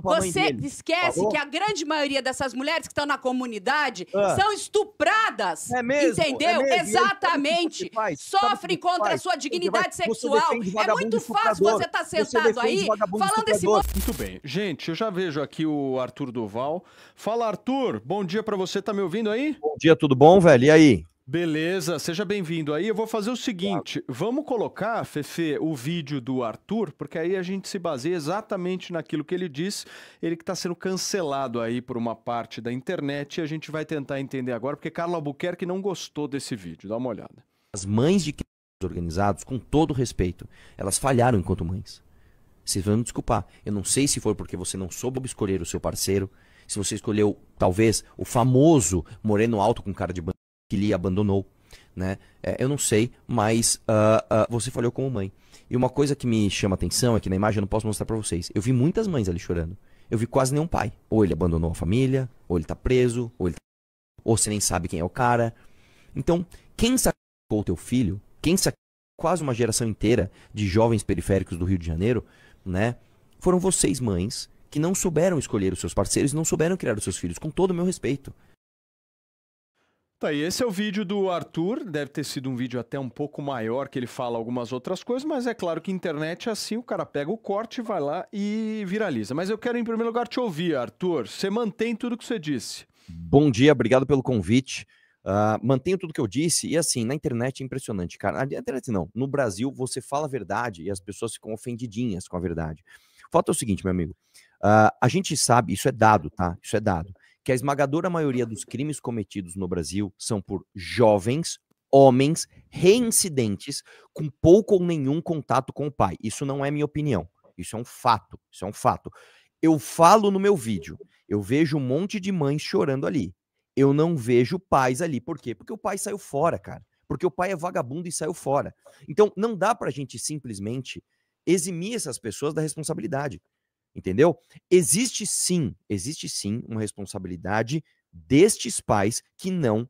Você esquece que a grande maioria dessas mulheres que estão na comunidade são estupradas. É mesmo? Entendeu? É mesmo? Exatamente. Sofrem contra a sua dignidade sexual. É muito fácil você estar sentado aí falando esse monte. Muito bem. Gente, eu já vejo aqui o Arthur Duval. Fala, Arthur. Bom dia pra você. Tá me ouvindo aí? Bom dia, tudo bom, velho? E aí? Beleza, seja bem-vindo aí. Eu vou fazer o seguinte, vamos colocar, Fefe, o vídeo do Arthur, porque aí a gente se baseia exatamente naquilo que ele disse, ele que está sendo cancelado aí por uma parte da internet, e a gente vai tentar entender agora, porque Carla Albuquerque não gostou desse vídeo. Dá uma olhada. As mães de organizados, com todo respeito, elas falharam enquanto mães. Vocês vão me desculpar. Eu não sei se foi porque você não soube escolher o seu parceiro, se você escolheu, talvez, o famoso moreno alto com cara de bandido que lhe abandonou, né? Eu não sei, mas você falhou como mãe. E uma coisa que me chama atenção é que na imagem eu não posso mostrar pra vocês. Eu vi muitas mães ali chorando. Eu vi quase nenhum pai. Ou ele abandonou a família, ou ele tá preso, ou você nem sabe quem é o cara. Então, quem sacrificou o teu filho, quem sacrificou quase uma geração inteira de jovens periféricos do Rio de Janeiro, né? Foram vocês, mães, que não souberam escolher os seus parceiros, não souberam criar os seus filhos, com todo o meu respeito. Tá, e esse é o vídeo do Arthur, deve ter sido um vídeo até um pouco maior, que ele fala algumas outras coisas, mas é claro que internet é assim, o cara pega o corte, vai lá e viraliza. Mas eu quero em primeiro lugar te ouvir, Arthur, você mantém tudo que você disse. Bom dia, obrigado pelo convite. Mantenho tudo que eu disse, e assim, na internet é impressionante, cara. Na internet não, no Brasil você fala a verdade e as pessoas ficam ofendidinhas com a verdade. O fato é o seguinte, meu amigo, a gente sabe, isso é dado, tá? Isso é dado, que a esmagadora maioria dos crimes cometidos no Brasil são por jovens, homens, reincidentes, com pouco ou nenhum contato com o pai. Isso não é minha opinião, isso é um fato, isso é um fato. Eu falo no meu vídeo, eu vejo um monte de mães chorando ali. Eu não vejo pais ali. Por quê? Porque o pai saiu fora, cara. Porque o pai é vagabundo e saiu fora. Então, não dá pra gente simplesmente eximir essas pessoas da responsabilidade. Entendeu? Existe sim uma responsabilidade destes pais que não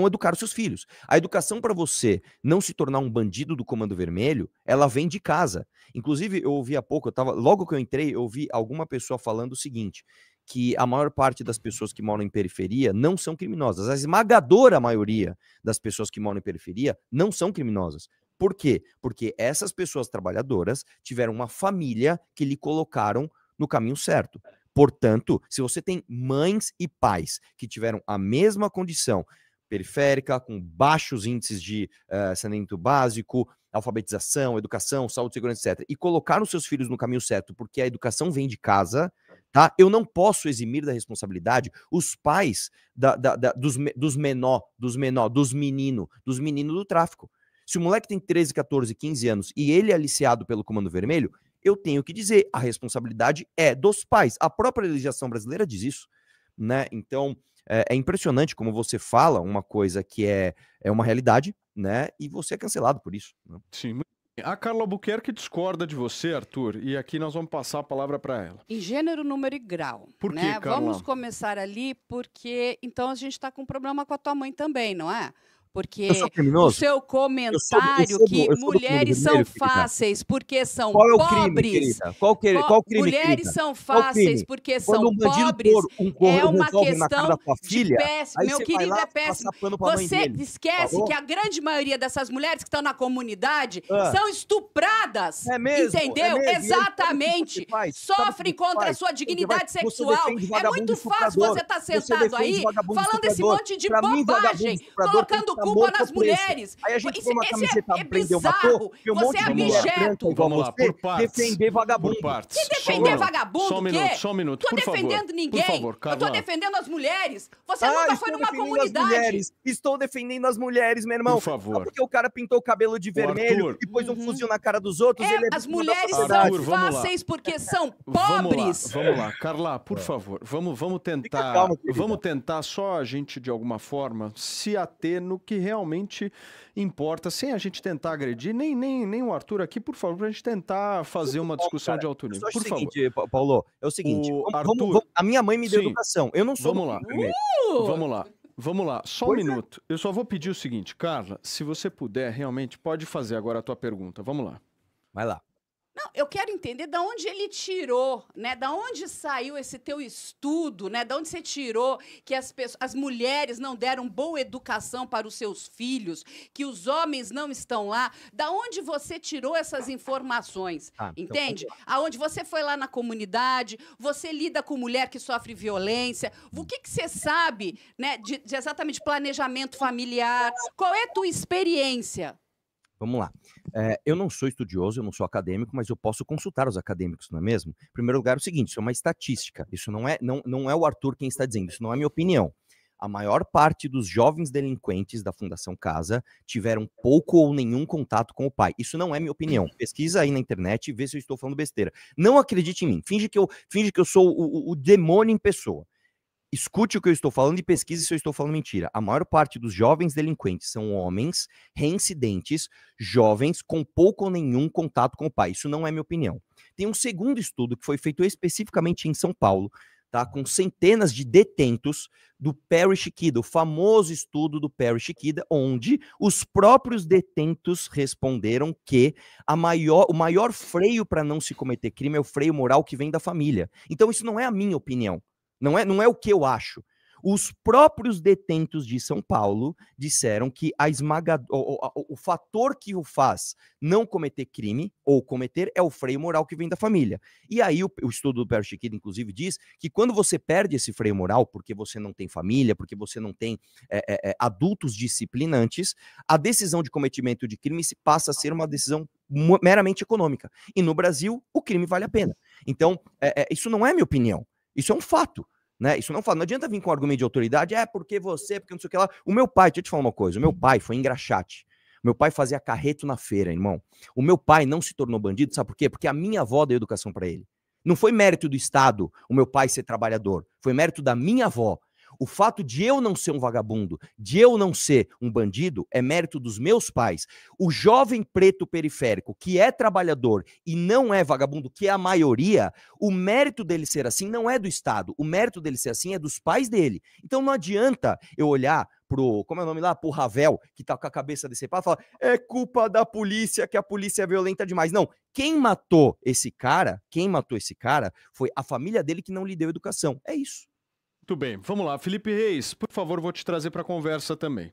educaram seus filhos. A educação para você não se tornar um bandido do Comando Vermelho, ela vem de casa. Inclusive, eu ouvi há pouco, logo que eu entrei, eu ouvi alguma pessoa falando o seguinte, que a maior parte das pessoas que moram em periferia não são criminosas. A esmagadora maioria das pessoas que moram em periferia não são criminosas. Por quê? Porque essas pessoas trabalhadoras tiveram uma família que lhe colocaram no caminho certo. Portanto, se você tem mães e pais que tiveram a mesma condição periférica, com baixos índices de saneamento básico, alfabetização, educação, saúde, segurança, etc., e colocaram seus filhos no caminho certo porque a educação vem de casa, tá? Eu não posso eximir da responsabilidade os pais dos meninos do tráfico. Se o moleque tem 13, 14, 15 anos e ele é aliciado pelo Comando Vermelho, eu tenho que dizer, a responsabilidade é dos pais. A própria legislação brasileira diz isso, né? Então, é impressionante como você fala uma coisa que é uma realidade, né? E você é cancelado por isso. Né? Sim, muito bem. A Carla Albuquerque discorda de você, Arthur, e aqui nós vamos passar a palavra para ela. Em gênero, número e grau. Por né? quê, Carla? Vamos começar ali, porque então a gente está com um problema com a tua mãe também, não é? Porque o seu comentário que mulheres são fáceis porque são pobres. Qual é o crime, querida? Qual crime, mulheres querida? são fáceis porque são pobres. É uma questão de péssimo. Meu querido, é péssimo. Você esquece que a grande maioria dessas mulheres que estão na comunidade são estupradas. É mesmo? Entendeu? É mesmo? Exatamente. Sofrem contra a sua dignidade sexual. É muito fácil você estar sentado aí falando esse monte de bobagem, colocando culpa nas mulheres. Aí a gente toma uma Esse camiseta é branca e uma bizarro. cor, e um Você monte é de mulher branca abjeto. igual Vamos lá, você, por partes. defender vagabundo. Por partes. Que defender vagabundo? Só um minuto, só um minuto, Tô por favor. defendendo ninguém. Por favor, Eu Carla. tô defendendo as mulheres. Você nunca foi numa comunidade. Estou defendendo as mulheres, meu irmão. Por favor. Só porque o cara pintou o cabelo de vermelho Arthur. e pôs um fuzil na cara dos outros, ele é As vítima da mulheres sociedade. são fáceis porque são pobres. Vamos lá, Carla, por favor, vamos tentar, calma, querida. vamos tentar só a gente de alguma forma se ater no que realmente importa, sem a gente tentar agredir nem o Arthur aqui, por favor, pra gente tentar fazer uma discussão de alto nível. Por favor. Seguinte, Paulo, é o seguinte, a minha mãe me deu educação, eu não sou Vamos lá. primeiro. Vamos lá, só um minuto. Eu só vou pedir o seguinte, Carla, se você puder, realmente, pode fazer agora a tua pergunta. Vamos lá. Vai lá. Não, eu quero entender de onde ele tirou, né? Da onde saiu esse teu estudo, né? Da onde você tirou que as mulheres não deram boa educação para os seus filhos, que os homens não estão lá. Da onde você tirou essas informações, entende? Então, aonde você foi lá na comunidade, você lida com mulher que sofre violência. O que você sabe, né? De exatamente planejamento familiar? Qual é a tua experiência? Vamos lá. Eu não sou estudioso, eu não sou acadêmico, mas eu posso consultar os acadêmicos, não é mesmo? Em primeiro lugar, é o seguinte, isso é uma estatística. Isso não é o Arthur quem está dizendo, isso não é minha opinião. A maior parte dos jovens delinquentes da Fundação Casa tiveram pouco ou nenhum contato com o pai. Isso não é minha opinião. Pesquisa aí na internet e vê se eu estou falando besteira. Não acredite em mim. Finge que eu sou o demônio em pessoa. Escute o que eu estou falando e pesquise se eu estou falando mentira. A maior parte dos jovens delinquentes são homens reincidentes, jovens com pouco ou nenhum contato com o pai. Isso não é minha opinião. Tem um segundo estudo que foi feito especificamente em São Paulo, tá, com centenas de detentos do Perry Chiquida, o famoso estudo do Perry Chiquida, onde os próprios detentos responderam que o maior freio para não se cometer crime é o freio moral que vem da família. Então isso não é a minha opinião. Não é o que eu acho. Os próprios detentos de São Paulo disseram que o fator que o faz não cometer crime, ou cometer, é o freio moral que vem da família. E aí o estudo do Perry Chiquida, inclusive, diz que quando você perde esse freio moral, porque você não tem família, porque você não tem adultos disciplinantes, a decisão de cometimento de crime se passa a ser uma decisão meramente econômica. E no Brasil, o crime vale a pena. Então, isso não é minha opinião. Isso é um fato, né? Isso não fala. Não adianta vir com argumento de autoridade, porque você, porque não sei o que lá. O meu pai, deixa eu te falar uma coisa, o meu pai foi engraxate. O meu pai fazia carreto na feira, irmão. O meu pai não se tornou bandido, sabe por quê? Porque a minha avó deu educação para ele. Não foi mérito do Estado o meu pai ser trabalhador, foi mérito da minha avó. O fato de eu não ser um vagabundo, de eu não ser um bandido, é mérito dos meus pais. O jovem preto periférico, que é trabalhador e não é vagabundo, que é a maioria, o mérito dele ser assim não é do Estado. O mérito dele ser assim é dos pais dele. Então não adianta eu olhar pro, como é o nome lá? Pro Ravel, que tá com a cabeça decepada, e falar, é culpa da polícia, que a polícia é violenta demais. Não, quem matou esse cara foi a família dele que não lhe deu educação. É isso. Muito bem, vamos lá. Felipe Reis, por favor, vou te trazer para a conversa também.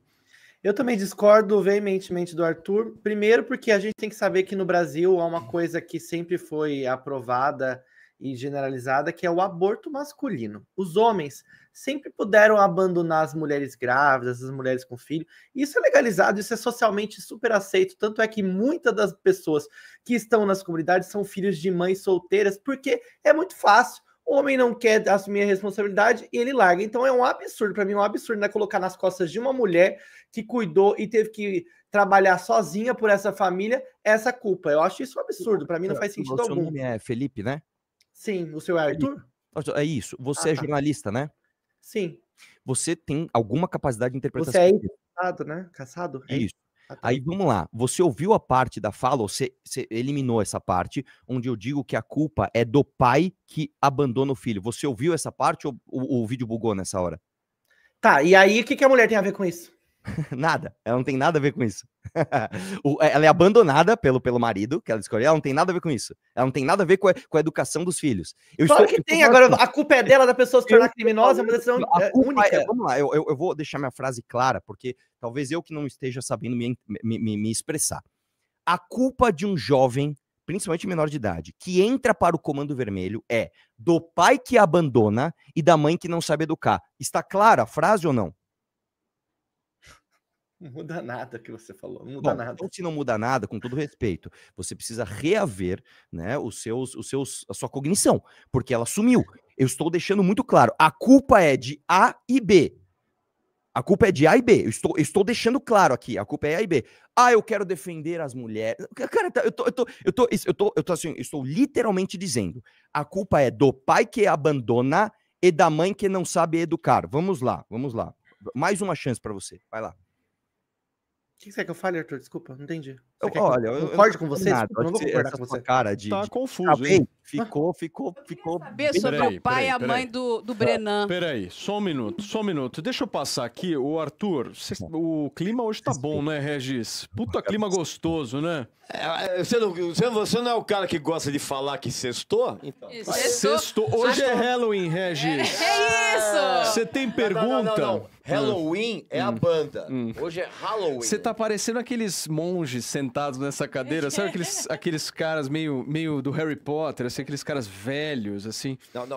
Eu também discordo veementemente do Arthur. Primeiro porque a gente tem que saber que no Brasil há uma coisa que sempre foi aprovada e generalizada, que é o aborto masculino. Os homens sempre puderam abandonar as mulheres grávidas, as mulheres com filho. Isso é legalizado, isso é socialmente super aceito. Tanto é que muitas das pessoas que estão nas comunidades são filhos de mães solteiras, porque é muito fácil. O homem não quer assumir a responsabilidade e ele larga. Então é um absurdo, para mim, um absurdo, né? Colocar nas costas de uma mulher que cuidou e teve que trabalhar sozinha por essa família essa culpa. Eu acho isso um absurdo, para mim não faz sentido algum. O seu nome é Felipe, né? Sim, o seu é Arthur? É isso. Você é jornalista, né? Sim. Você tem alguma capacidade de interpretação. Você é caçado, né? Caçado? Isso. Aí vamos lá, você ouviu a parte da fala, ou você eliminou essa parte, onde eu digo que a culpa é do pai que abandona o filho. Você ouviu essa parte ou o vídeo bugou nessa hora? Tá, e aí o que a mulher tem a ver com isso? Nada, ela não tem nada a ver com isso. Ela é abandonada pelo marido, que ela escolheu, ela não tem nada a ver com isso. Ela não tem nada a ver com a educação dos filhos. Claro que tem, agora a culpa é dela, da pessoa se tornar criminosa, é uma decisão única. Vamos lá, eu vou deixar minha frase clara, porque talvez eu que não esteja sabendo me expressar. A culpa de um jovem, principalmente menor de idade, que entra para o Comando Vermelho é do pai que abandona e da mãe que não sabe educar. Está clara a frase ou não? Não muda nada que você falou, não muda nada. Então, se não muda nada, com todo respeito, você precisa reaver, né, a sua cognição, porque ela sumiu. Eu estou deixando muito claro, a culpa é de A e B. A culpa é de A e B. Eu estou deixando claro aqui, a culpa é A e B. Eu quero defender as mulheres. Cara, eu estou literalmente dizendo, a culpa é do pai que abandona e da mãe que não sabe educar. Vamos lá. Mais uma chance para você. Vai lá. que você quer que eu fale, Arthur? Desculpa, não entendi. Olha, eu concordo com você? Desculpa, não vou concordar com você. Cara tá confuso, hein? Ficou. Saber sobre o pai e a mãe do Brenan. Peraí, só um minuto. Deixa eu passar aqui. O Arthur, o clima hoje tá bom, né, Regis? Puta clima gostoso, né? Você não é o cara que gosta de falar que sextou? Então. Sextou. Hoje é Halloween, Regis. É isso! Você tem pergunta? Não. Halloween é a banda. Hoje é Halloween. Você tá parecendo aqueles monges sentados nessa cadeira. Sabe aqueles caras meio do Harry Potter, assim, aqueles caras velhos, assim? Não,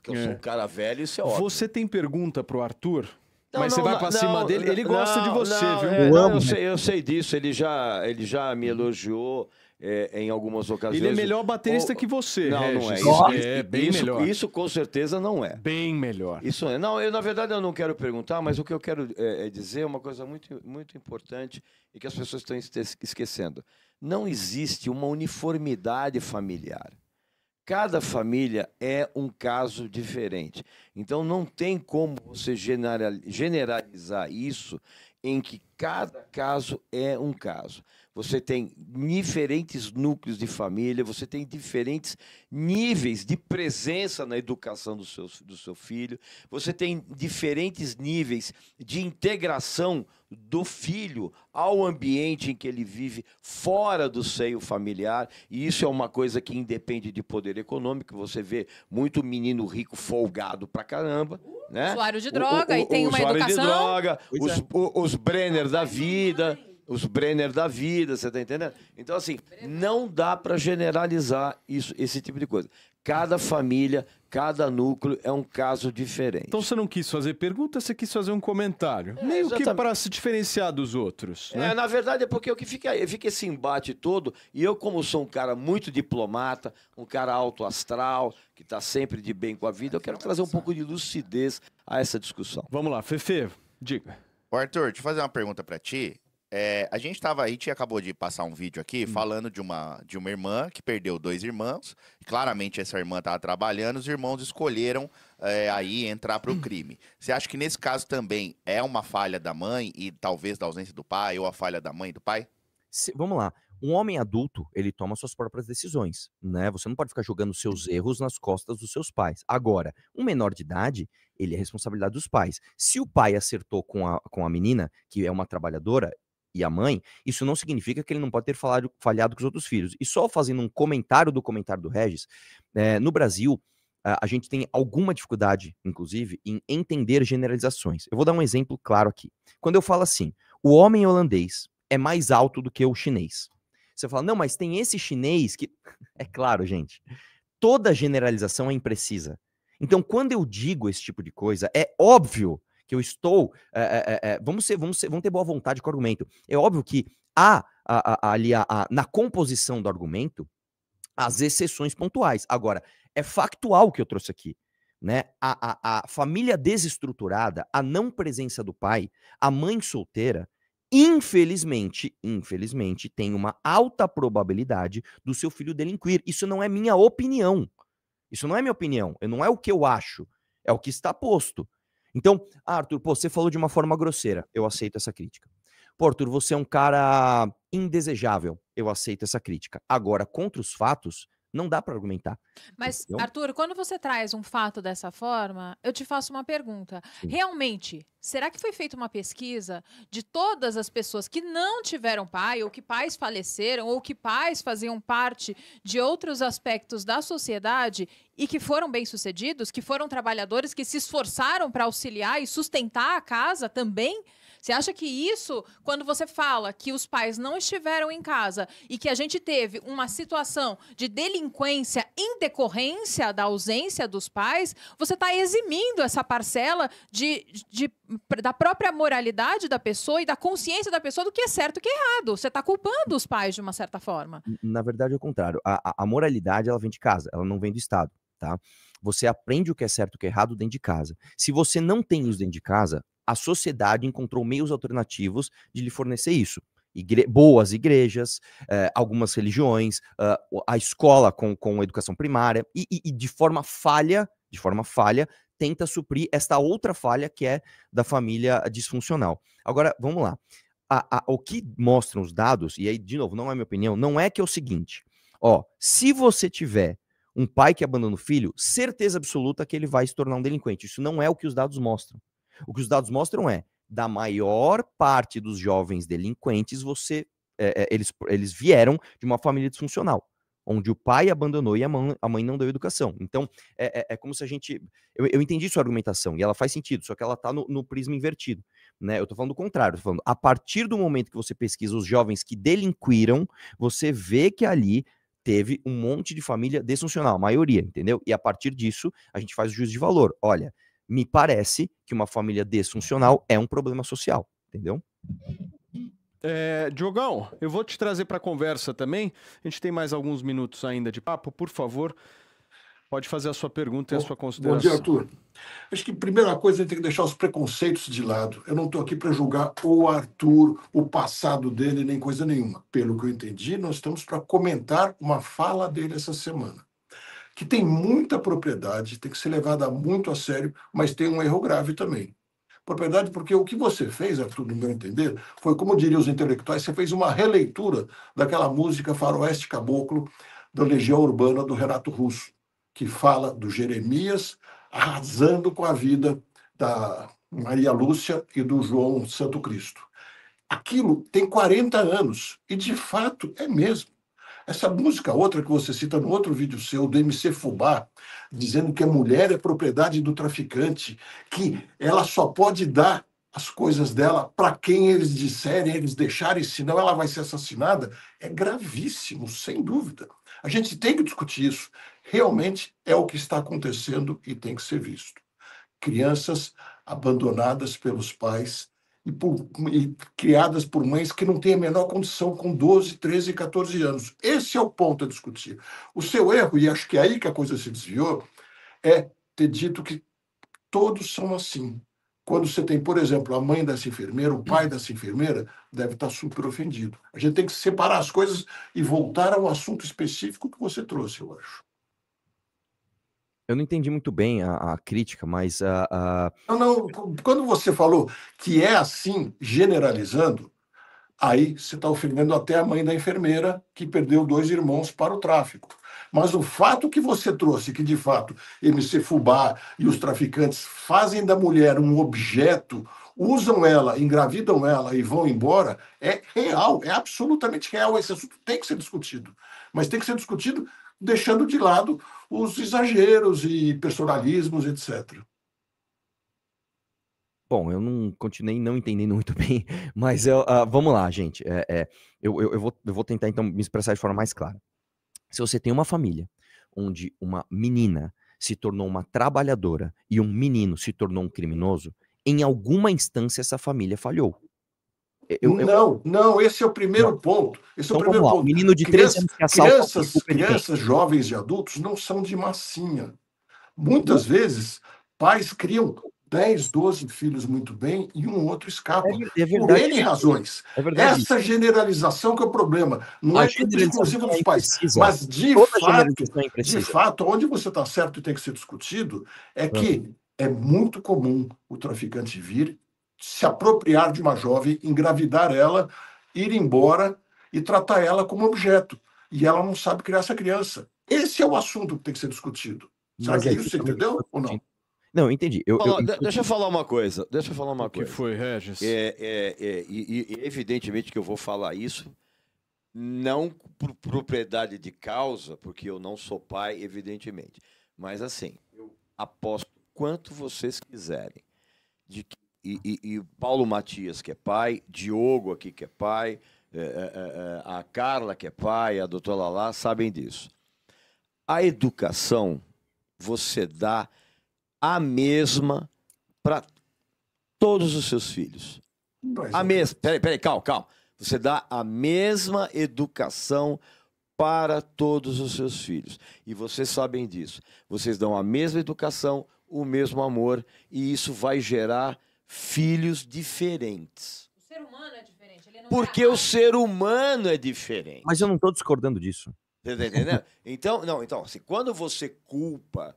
que eu sou um cara velho, isso é óbvio. Você tem pergunta pro Arthur? Mas você vai pra cima dele? Ele gosta de você, viu? Eu sei disso. Ele já me elogiou em algumas ocasiões. Ele é melhor baterista que você, Não é. É bem melhor. Isso com certeza não é. Bem melhor. Isso é. Não, na verdade eu não quero perguntar, mas o que eu quero dizer é uma coisa muito, muito importante e que as pessoas estão esquecendo. Não existe uma uniformidade familiar. Cada família é um caso diferente. Então, não tem como você generalizar isso em que cada caso é um caso. Você tem diferentes núcleos de família, você tem diferentes níveis de presença na educação do seu filho, você tem diferentes níveis de integração do filho ao ambiente em que ele vive fora do seio familiar, e isso é uma coisa que independe de poder econômico. Você vê muito menino rico folgado pra caramba, né? Usuário de droga, e tem uma educação. Usuário de droga, os Brenner da vida... Os Brenner da vida, você tá entendendo? Então, assim, não dá para generalizar esse tipo de coisa. Cada família, cada núcleo é um caso diferente. Então você não quis fazer pergunta, você quis fazer um comentário. Meio que para se diferenciar dos outros. Né? Na verdade é porque o que fica esse embate todo, e eu, como sou um cara muito diplomata, um cara alto astral, que está sempre de bem com a vida, eu quero trazer um pouco de lucidez a essa discussão. Vamos lá, Fefe, diga. Arthur, deixa eu fazer uma pergunta para ti. A gente acabou de passar um vídeo aqui falando de uma irmã que perdeu 2 irmãos. Claramente essa irmã estava trabalhando, os irmãos escolheram aí entrar para o crime. Você acha que nesse caso também é uma falha da mãe e talvez da ausência do pai, ou a falha da mãe e do pai? Vamos lá. Um homem adulto, ele toma suas próprias decisões, né? Você não pode ficar jogando seus erros nas costas dos seus pais. Agora, um menor de idade, ele é responsabilidade dos pais. Se o pai acertou com a menina, que é uma trabalhadora, e a mãe, isso não significa que ele não pode ter falhado com os outros filhos. E só fazendo um comentário do Regis, no Brasil, a gente tem alguma dificuldade, inclusive, em entender generalizações. Eu vou dar um exemplo claro aqui. Quando eu falo assim, o homem holandês é mais alto do que o chinês. Você fala, não, mas tem esse chinês que... É claro, gente, toda generalização é imprecisa. Então, quando eu digo esse tipo de coisa, é óbvio que eu estou... vamos ter boa vontade com o argumento. É óbvio que há ali na composição do argumento as exceções pontuais. Agora, é factual o que eu trouxe aqui. Né? A família desestruturada, a não presença do pai, a mãe solteira, infelizmente, tem uma alta probabilidade do seu filho delinquir. Isso não é minha opinião. Isso não é minha opinião. Não é o que eu acho. É o que está posto. Então, Arthur, você falou de uma forma grosseira. Eu aceito essa crítica. Arthur, você é um cara indesejável. Eu aceito essa crítica. Agora, contra os fatos, não dá para argumentar. Mas, entendeu? Arthur, quando você traz um fato dessa forma, eu te faço uma pergunta. Sim. Realmente, será que foi feita uma pesquisa de todas as pessoas que não tiveram pai, ou que pais faleceram, ou que pais faziam parte de outros aspectos da sociedade e que foram bem-sucedidos, que foram trabalhadores, que se esforçaram para auxiliar e sustentar a casa também? Você acha que isso, quando você fala que os pais não estiveram em casa e que a gente teve uma situação de delinquência em decorrência da ausência dos pais, você está eximindo essa parcela da própria moralidade da pessoa e da consciência da pessoa do que é certo e o que é errado. Você está culpando os pais de uma certa forma. Na verdade, é o contrário. A moralidade, ela vem de casa, ela não vem do Estado, tá? Você aprende o que é certo e o que é errado dentro de casa. Se você não tem isso dentro de casa, a sociedade encontrou meios alternativos de lhe fornecer isso. Boas igrejas, algumas religiões, a escola com educação primária, e de forma falha, tenta suprir esta outra falha que é da família disfuncional. Agora, vamos lá. o que mostram os dados, e aí, de novo, não é minha opinião, não é que é o seguinte, se você tiver um pai que abandona o filho, certeza absoluta que ele vai se tornar um delinquente. Isso não é o que os dados mostram. O que os dados mostram é, da maior parte dos jovens delinquentes, eles vieram de uma família disfuncional, onde o pai abandonou e a mãe não deu educação. Então, é como se a gente... Eu entendi sua argumentação, e ela faz sentido, só que ela tá no prisma invertido, né? Eu tô falando do contrário, tô falando, a partir do momento que você pesquisa os jovens que delinquiram, você vê que ali teve um monte de família disfuncional, a maioria, entendeu? E a partir disso, a gente faz o juízo de valor. Olha, me parece que uma família disfuncional é um problema social, entendeu? Diogão, eu vou te trazer para conversa também. A gente tem mais alguns minutos ainda de papo. Por favor, pode fazer a sua pergunta e a sua consideração. Bom dia, Arthur. Acho que a primeira coisa é ter que deixar os preconceitos de lado. Eu não estou aqui para julgar o Arthur, o passado dele, nem coisa nenhuma. Pelo que eu entendi, nós estamos para comentar uma fala dele essa semana, que tem muita propriedade, tem que ser levada muito a sério, mas tem um erro grave também. Propriedade porque o que você fez, Arthur, no meu entender, foi, como diriam os intelectuais, você fez uma releitura daquela música Faroeste Caboclo, da Legião Urbana, do Renato Russo, que fala do Jeremias arrasando com a vida da Maria Lúcia e do João Santo Cristo. Aquilo tem 40 anos, e de fato é mesmo. Essa música, outra que você cita no outro vídeo seu, do MC Fubá, dizendo que a mulher é propriedade do traficante, que ela só pode dar as coisas dela para quem eles disserem, eles deixarem, senão ela vai ser assassinada, é gravíssimo, sem dúvida. A gente tem que discutir isso. Realmente é o que está acontecendo e tem que ser visto. Crianças abandonadas pelos pais e criadas por mães que não têm a menor condição com 12, 13, 14 anos. Esse é o ponto a discutir. O seu erro, e acho que é aí que a coisa se desviou, é ter dito que todos são assim. Quando você tem, por exemplo, a mãe dessa enfermeira, o pai dessa enfermeira, deve estar super ofendido. A gente tem que separar as coisas e voltar ao assunto específico que você trouxe, eu acho. Eu não entendi muito bem a crítica, mas... Não, quando você falou que é assim, generalizando, aí você está ofendendo até a mãe da enfermeira que perdeu 2 irmãos para o tráfico. Mas o fato que você trouxe, que de fato MC Fubá e os traficantes fazem da mulher um objeto, usam ela, engravidam ela e vão embora, é real, é absolutamente real. Esse assunto tem que ser discutido. Mas tem que ser discutido deixando de lado os exageros e personalismos, etc. Bom, eu não continuei não entendendo muito bem, mas vamos lá, gente. Eu vou tentar, então, me expressar de forma mais clara. Se você tem uma família onde uma menina se tornou uma trabalhadora e um menino se tornou um criminoso, em alguma instância essa família falhou. Não, esse é o primeiro ponto. Esse é o primeiro ponto. O menino de 13 anos que assalta crianças, jovens e adultos não são de massinha. Muitas vezes, pais criam 10, 12 filhos muito bem e um outro escapa. É verdade. Por N razões. É verdade. Essa generalização que é o problema. Não é exclusivo dos pais. Mas, de fato, onde você está certo e tem que ser discutido, é que é muito comum o traficante vir, se apropriar de uma jovem, engravidar ela, ir embora e tratar ela como objeto. E ela não sabe criar essa criança. Esse é o assunto que tem que ser discutido. Será que é isso, você entendeu ou não? Não, entendi. Deixa eu falar uma coisa. O que foi, Regis? E evidentemente que eu vou falar isso, não por propriedade de causa, porque eu não sou pai, evidentemente. Mas assim, eu aposto quanto vocês quiserem. E Paulo Matias, que é pai, Diogo aqui, que é pai, a Carla, que é pai, a doutora Lala, sabem disso. A educação você dá a mesma para todos os seus filhos. A mesma. Peraí, calma. Você dá a mesma educação para todos os seus filhos. E vocês sabem disso. Vocês dão a mesma educação, o mesmo amor, e isso vai gerar filhos diferentes. O ser humano é diferente. Ele não Porque o ser humano é diferente. Mas eu não estou discordando disso. Você tá entendendo? Então, assim, quando você culpa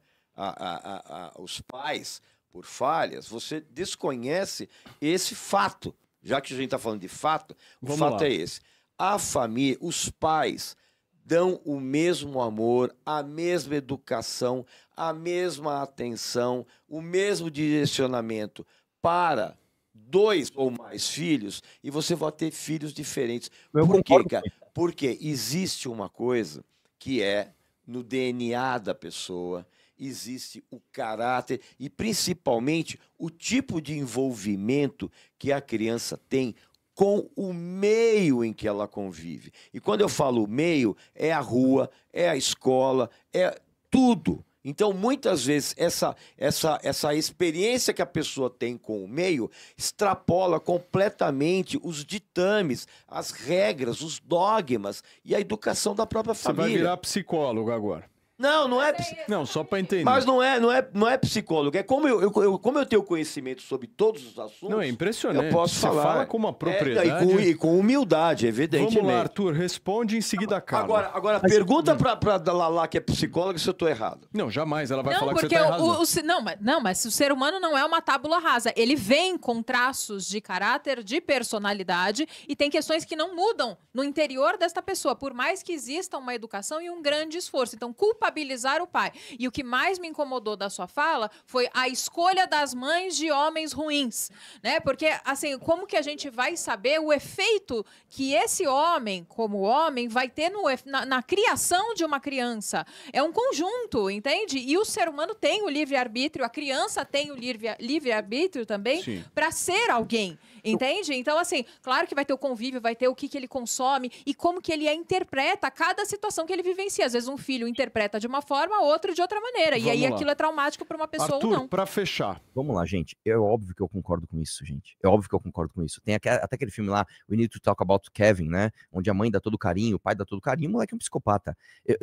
os pais por falhas, você desconhece esse fato já que a gente está falando de fato, o fato é esse. A família, os pais dão o mesmo amor, a mesma educação, a mesma atenção, o mesmo direcionamento para 2 ou mais filhos, e você vai ter filhos diferentes. Por quê, cara? Porque existe uma coisa que é no DNA da pessoa, existe o caráter e, principalmente, o tipo de envolvimento que a criança tem com o meio em que ela convive. E quando eu falo meio, é a rua, é a escola, é tudo. Então, muitas vezes, essa experiência que a pessoa tem com o meio extrapola completamente os ditames, as regras, os dogmas e a educação da própria família. Você vai virar psicólogo agora. Não, não é. Não, só para entender. Mas não é psicólogo. É como eu tenho conhecimento sobre todos os assuntos. Não, é impressionante. Eu posso falar. Fala com uma propriedade. E com humildade, evidentemente. Vamos lá, Arthur, responde em seguida, Carla. Agora pergunta para Lala, que é psicóloga, se eu estou errado. Não, jamais. Ela vai não, falar que você está errado. Não, mas o ser humano não é uma tábula rasa. Ele vem com traços de caráter, de personalidade, e tem questões que não mudam no interior desta pessoa, por mais que exista uma educação e um grande esforço. Então, culpabilizar o pai. E o que mais me incomodou da sua fala foi a escolha das mães de homens ruins, né? Porque, assim, como que a gente vai saber o efeito que esse homem, como homem, vai ter na criação de uma criança? É um conjunto, entende? E o ser humano tem o livre-arbítrio, a criança tem o livre-arbítrio também para ser alguém, entende? Então, assim, claro que vai ter o convívio, vai ter o que ele consome e como que ele interpreta cada situação que ele vivencia. Às vezes um filho interpreta de uma forma, outro de outra maneira. E aí aquilo é traumático para uma pessoa Arthur, ou não. Para fechar. Vamos lá, gente. É óbvio que eu concordo com isso, gente. É óbvio que eu concordo com isso. Tem até aquele filme lá, We Need to Talk About Kevin, né? Onde a mãe dá todo carinho, o pai dá todo carinho, o moleque é um psicopata.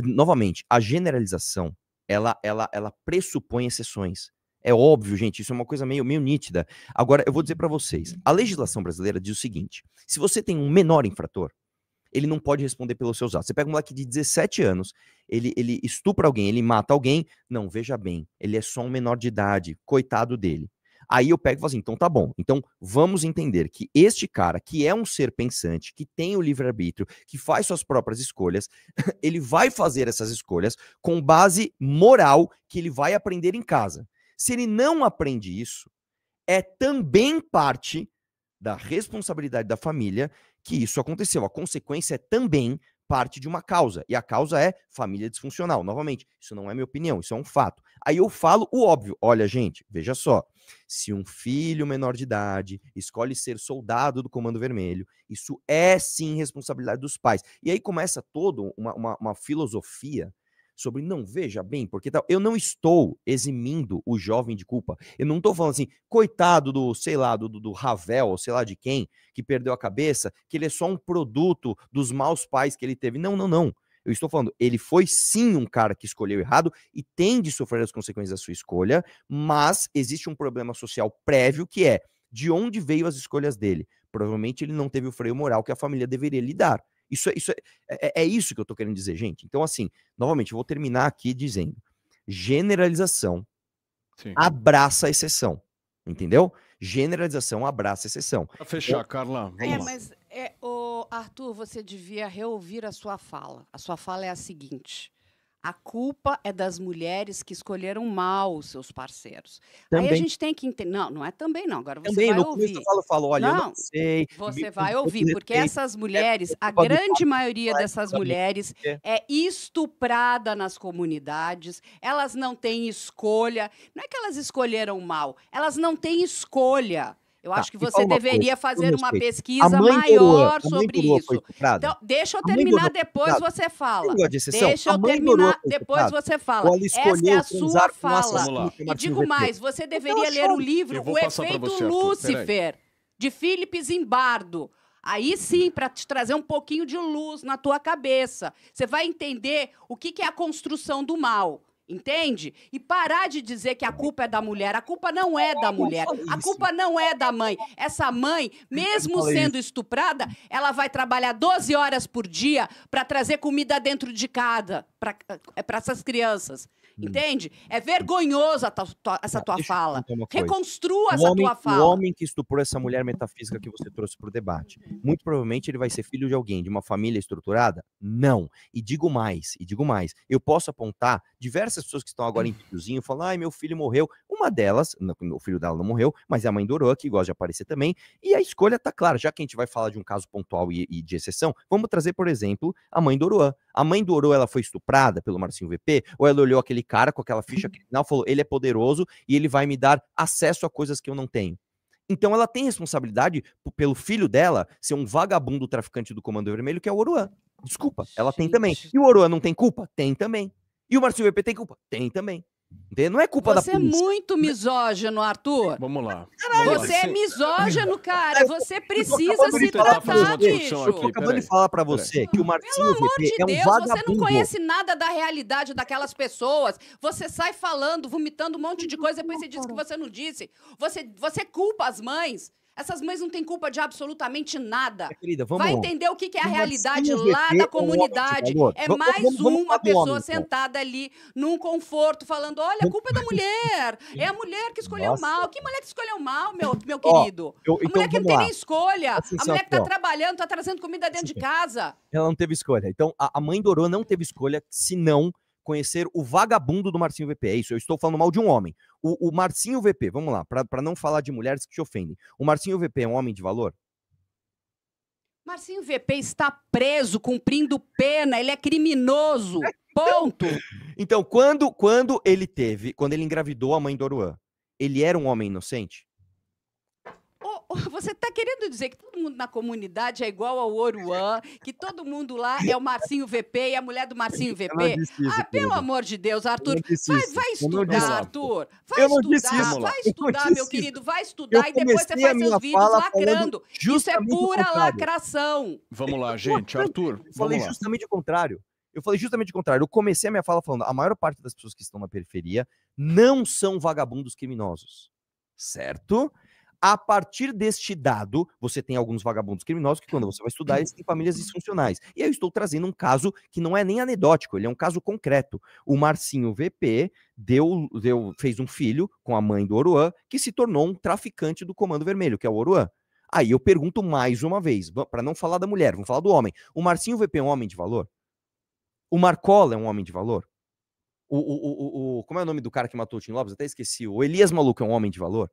Novamente, a generalização, ela pressupõe exceções. É óbvio, gente, isso é uma coisa meio nítida. Agora, eu vou dizer para vocês, a legislação brasileira diz o seguinte, se você tem um menor infrator, ele não pode responder pelos seus atos. Você pega um moleque de 17 anos, ele estupra alguém, ele mata alguém, não, veja bem, ele é só um menor de idade, coitado dele. Aí eu pego e falo assim, então tá bom, então vamos entender que este cara, que é um ser pensante, que tem o livre-arbítrio, que faz suas próprias escolhas, ele vai fazer essas escolhas com base moral que ele vai aprender em casa. Se ele não aprende isso, é também parte da responsabilidade da família que isso aconteceu. A consequência é também parte de uma causa. E a causa é família disfuncional. Novamente, isso não é minha opinião, isso é um fato. Aí eu falo o óbvio. Olha, gente, veja só. Se um filho menor de idade escolhe ser soldado do Comando Vermelho, isso é sim responsabilidade dos pais. E aí começa toda uma filosofia sobre, não, veja bem, porque tal. Eu não estou eximindo o jovem de culpa. Eu não estou falando assim, coitado do, sei lá, do Ravel, ou sei lá de quem, que perdeu a cabeça, que ele é só um produto dos maus pais que ele teve. Não, não, não. Eu estou falando, ele foi sim um cara que escolheu errado e tem de sofrer as consequências da sua escolha, mas existe um problema social prévio que é de onde veio as escolhas dele. Provavelmente ele não teve o freio moral que a família deveria lhe dar. É isso que eu tô querendo dizer, gente. Então, assim, novamente, eu vou terminar aqui dizendo: generalização abraça a exceção. Entendeu? Generalização abraça a exceção. Pra fechar, Carla. Mas, Arthur, você devia reouvir a sua fala. A sua fala é a seguinte: a culpa é das mulheres que escolheram mal os seus parceiros. Também. Aí a gente tem que entender. Não, não é também não. Agora você também, vai ouvir. Eu falo, olha, não, eu não sei. Você vai ouvir, porque essas mulheres, a grande maioria dessas mulheres é estuprada nas comunidades. Elas não têm escolha. Não é que elas escolheram mal, elas não têm escolha. Eu acho que você deveria fazer uma pesquisa maior sobre isso. Então, deixa eu terminar, depois você fala. Deixa eu terminar, depois você fala. Essa é a sua fala. E digo mais, você deveria ler o livro O Efeito Lúcifer, de Philip Zimbardo. Aí sim, para te trazer um pouquinho de luz na tua cabeça. Você vai entender o que é a construção do mal. Entende? E parar de dizer que a culpa é da mulher. A culpa não é da mulher. A culpa não é da mãe. Essa mãe, mesmo sendo estuprada, ela vai trabalhar 12 horas por dia para trazer comida dentro de casa para essas crianças. Entende? É vergonhoso essa tua fala. Reconstrua essa tua fala. O homem que estuprou essa mulher metafísica que você trouxe para o debate, muito provavelmente ele vai ser filho de alguém, de uma família estruturada? Não. E digo mais. Eu posso apontar diversas pessoas que estão agora em videozinho falando, ai, meu filho morreu. Uma delas, o filho dela não morreu, mas é a mãe do Oroa, que gosta de aparecer também. E a escolha tá clara. Já que a gente vai falar de um caso pontual e de exceção, vamos trazer, por exemplo, a mãe do Oroa. A mãe do Oroa, ela foi estuprada pelo Marcinho VP? Ou ela olhou aquele cara com aquela ficha criminal e falou, ele é poderoso e ele vai me dar acesso a coisas que eu não tenho? Então ela tem responsabilidade pelo filho dela ser um vagabundo traficante do Comando Vermelho, que é o Oroa. Desculpa, ela tem também. E o Oroa não tem culpa? Tem também. E o Marcinho VP tem culpa? Tem também. Não é culpa da polícia. Você é muito misógino, Arthur. Vamos lá. Você é misógino, cara. Você precisa se tratar, bicho. Eu tô acabando de falar pra você que o Marcinho VP é um vagabundo. Você não conhece nada da realidade daquelas pessoas. Você sai falando, vomitando um monte de coisa, depois você diz que você não disse. Você culpa as mães. Essas mães não têm culpa de absolutamente nada. Querida, vai entender o que é a realidade lá da comunidade. É mais uma pessoa sentada ali num conforto, falando, olha, a culpa é da mulher. É a mulher que escolheu mal. Que mulher que escolheu mal, meu querido? A mulher que não tem nem escolha. A mulher que tá trabalhando, tá trazendo comida dentro de casa. Ela não teve escolha. Então, a mãe do Oroa não teve escolha, senão conhecer o vagabundo do Marcinho VP. É isso, eu estou falando mal de um homem. O Marcinho VP, vamos lá, para não falar de mulheres que te ofendem. O Marcinho VP é um homem de valor? Marcinho VP está preso, cumprindo pena, ele é criminoso. Ponto. Então, quando ele engravidou a mãe do Oroa, ele era um homem inocente? Você está querendo dizer que todo mundo na comunidade é igual ao Oruan, que todo mundo lá é o Marcinho VP e a mulher do Marcinho VP? Pelo amor de Deus, Arthur, vai estudar, Arthur. Vai estudar, meu querido, vai estudar e depois você faz seus vídeos lacrando. Isso é pura lacração. Vamos lá, gente, Arthur. Eu falei justamente o contrário. Eu comecei a minha fala falando, a maior parte das pessoas que estão na periferia não são vagabundos criminosos, certo? A partir deste dado, você tem alguns vagabundos criminosos que, quando você vai estudar, eles têm famílias disfuncionais. E eu estou trazendo um caso que não é nem anedótico, ele é um caso concreto. O Marcinho VP fez um filho com a mãe do Oroa, que se tornou um traficante do Comando Vermelho, que é o Oroa. Aí eu pergunto mais uma vez, para não falar da mulher, vamos falar do homem. O Marcinho VP é um homem de valor? O Marcola é um homem de valor? Como é o nome do cara que matou o Tim Lopes? Até esqueci. O Elias Maluco é um homem de valor?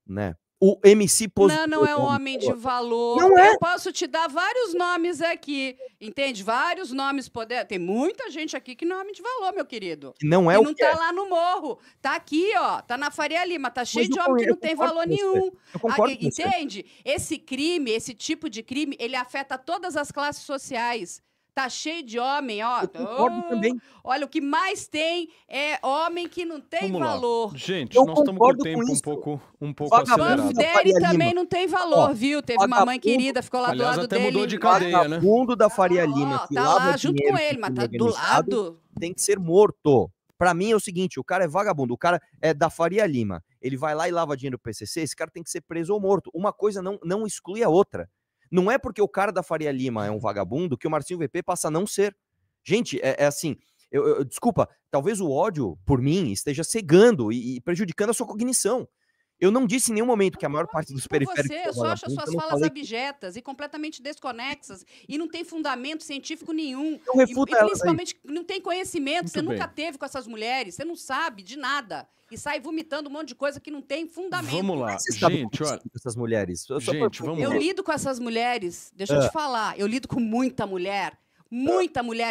Né? O MC Positivo. Não é um homem de valor. Não é? Eu posso te dar vários nomes aqui, entende? Vários nomes. Tem muita gente aqui que não é homem de valor, meu querido. Não é o que não tá lá no morro. Tá aqui, ó. Tá na Faria Lima. Tá cheio de homem que não tem valor nenhum. Eu concordo com entende? Esse crime, esse tipo de crime, ele afeta todas as classes sociais. Tá cheio de homem, ó. Eu concordo também. Olha, o que mais tem é homem que não tem valor. Gente, nós estamos com o tempo um pouco acelerado. O dele também não tem valor, viu? Teve uma mãe querida, ficou lá do lado dele. Mudou de cadeia, né? O fundo da Faria Lima, que tá lá junto com ele, mas tá do lado. Tem que ser morto. Pra mim é o seguinte, o cara é vagabundo, o cara é da Faria Lima. Ele vai lá e lava dinheiro pro PCC, esse cara tem que ser preso ou morto. Uma coisa não exclui a outra. Não é porque o cara da Faria Lima é um vagabundo que o Marcinho VP passa a não ser. Gente, é assim, desculpa, talvez o ódio por mim esteja cegando e prejudicando a sua cognição. Eu não disse em nenhum momento que a maior parte dos periféricos... Eu só acho as suas falas abjetas e completamente desconexas e não tem fundamento científico nenhum. E principalmente não tem conhecimento, você nunca teve com essas mulheres, você não sabe de nada. E sai vomitando um monte de coisa que não tem fundamento. Vamos lá, gente, olha... essas mulheres. Eu lido com essas mulheres, deixa eu te falar, eu lido com muita mulher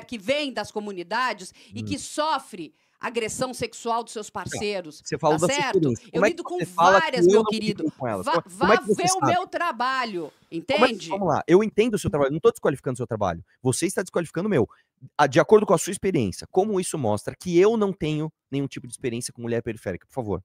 que vem das comunidades e que sofre agressão sexual dos seus parceiros. Você falou tá certo? Eu lido com várias, meu querido. Vá ver o meu trabalho, entende? Vamos lá, eu entendo o seu trabalho, não estou desqualificando o seu trabalho. Você está desqualificando o meu. De acordo com a sua experiência, como isso mostra que eu não tenho nenhum tipo de experiência com mulher periférica, por favor.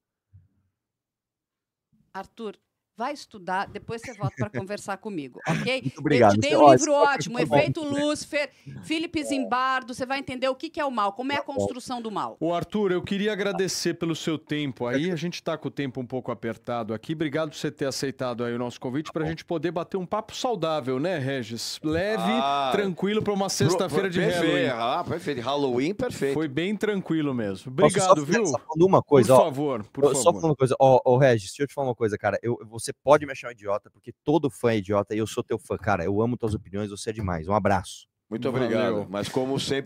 Arthur, vai estudar, depois você volta para conversar comigo, ok? Muito obrigado. Eu te dei um livro ótimo, Efeito Lúcifer, Philip Zimbardo, você vai entender o que é o mal, como é a construção do mal. Ô Arthur, eu queria agradecer pelo seu tempo aí, a gente tá com o tempo um pouco apertado aqui, obrigado por você ter aceitado aí o nosso convite pra gente poder bater um papo saudável, né, Regis? Leve, tranquilo pra uma sexta-feira de Halloween. Perfeito, Halloween, perfeito. Foi bem tranquilo mesmo. Obrigado, viu? Só falando uma coisa, por favor. Só falando uma coisa, Regis, deixa eu te falar uma coisa, cara, você pode me achar um idiota, porque todo fã é idiota e eu sou teu fã, cara, eu amo tuas opiniões, você é demais, um abraço. Muito obrigado, mas como sempre...